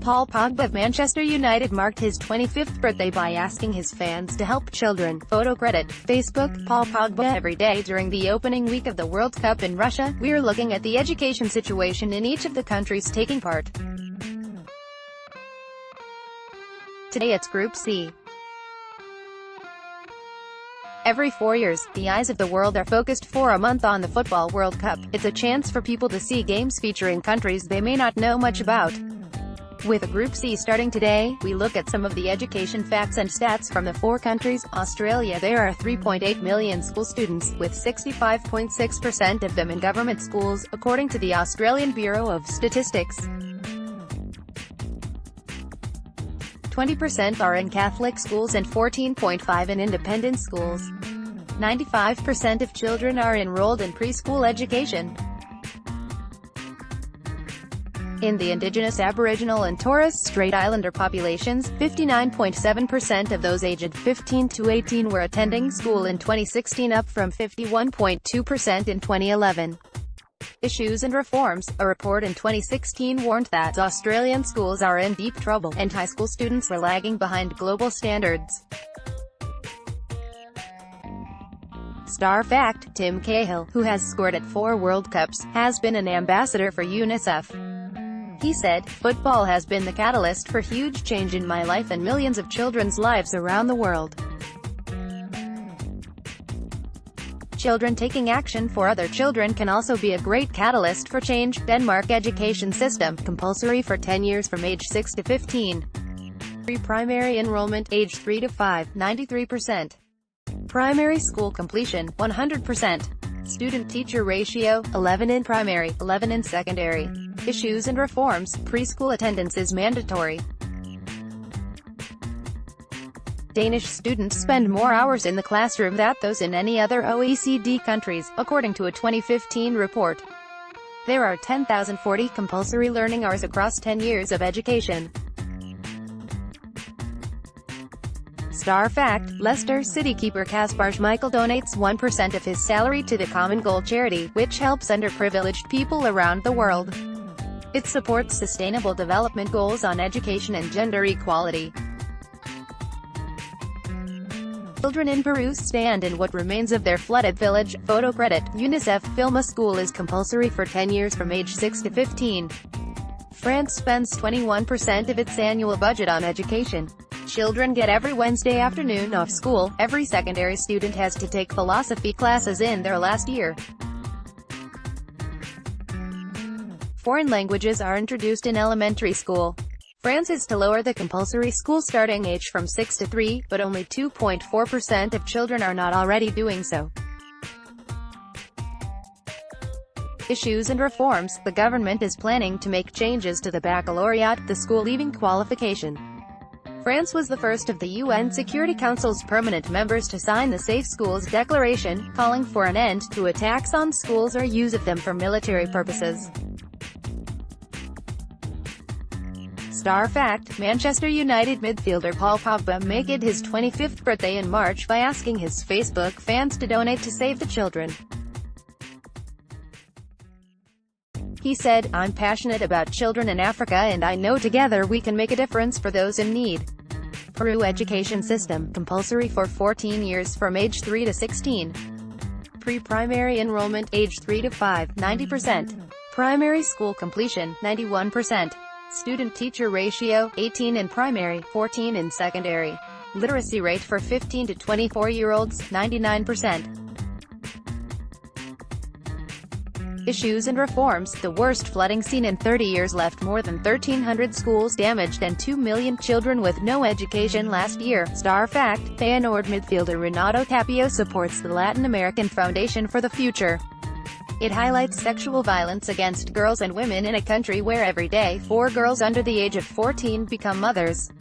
Paul Pogba of Manchester United marked his 25th birthday by asking his fans to help children. Photo credit, Facebook. Paul Pogba. Every day during the opening week of the World Cup in Russia, we're looking at the education situation in each of the countries taking part. Today it's Group C. Every 4 years, the eyes of the world are focused for a month on the Football World Cup. It's a chance for people to see games featuring countries they may not know much about. With Group C starting today, we look at some of the education facts and stats from the 4 countries. Australia. There are 3.8 million school students, with 65.6% of them in government schools, according to the Australian Bureau of Statistics. 20% are in Catholic schools and 14.5% in independent schools. 95% of children are enrolled in preschool education. In the Indigenous, Aboriginal and Torres Strait Islander populations, 59.7% of those aged 15 to 18 were attending school in 2016, up from 51.2% in 2011. Issues and reforms. A report in 2016 warned that Australian schools are in deep trouble, and high school students were lagging behind global standards. Star fact: Tim Cahill, who has scored at 4 World Cups, has been an ambassador for UNICEF. He said, "Football has been the catalyst for huge change in my life and millions of children's lives around the world." Children taking action for other children can also be a great catalyst for change. Denmark education system, compulsory for 10 years from age 6 to 15. Pre-primary enrollment, age 3 to 5, 93%. Primary school completion, 100%. Student-teacher ratio, 11 in primary, 11 in secondary. Issues and reforms. Preschool attendance is mandatory. Danish students spend more hours in the classroom than those in any other OECD countries, according to a 2015 report. There are 10,040 compulsory learning hours across 10 years of education. Star fact: Leicester City keeper Kasper Schmeichel donates 1% of his salary to the Common Goal charity, which helps underprivileged people around the world. It supports sustainable development goals on education and gender equality. Children in Peru stand in what remains of their flooded village. Photo credit, UNICEF. Filma school is compulsory for 10 years from age 6 to 15. France spends 21% of its annual budget on education. Children get every Wednesday afternoon off school. Every secondary student has to take philosophy classes in their last year. Foreign languages are introduced in elementary school. France is to lower the compulsory school starting age from 6 to 3, but only 2.4% of children are not already doing so. Issues and reforms. The government is planning to make changes to the baccalaureate, the school-leaving qualification. France was the first of the UN Security Council's permanent members to sign the Safe Schools Declaration, calling for an end to attacks on schools or use of them for military purposes. Star fact: Manchester United midfielder Paul Pogba made his 25th birthday in March by asking his Facebook fans to donate to save the children. He said, "I'm passionate about children in Africa and I know together we can make a difference for those in need." Peru education system, compulsory for 14 years from age 3 to 16. Pre-primary enrollment, age 3 to 5, 90%. Primary school completion, 91%. Student-teacher ratio, 18 in primary, 14 in secondary. Literacy rate for 15 to 24-year-olds, 99%. Issues and reforms. The worst flooding seen in 30 years left more than 1,300 schools damaged and 2 million children with no education last year. Star fact: Feyenoord midfielder Renato Tapio supports the Latin American Foundation for the Future. It highlights sexual violence against girls and women in a country where every day 4 girls under the age of 14 become mothers.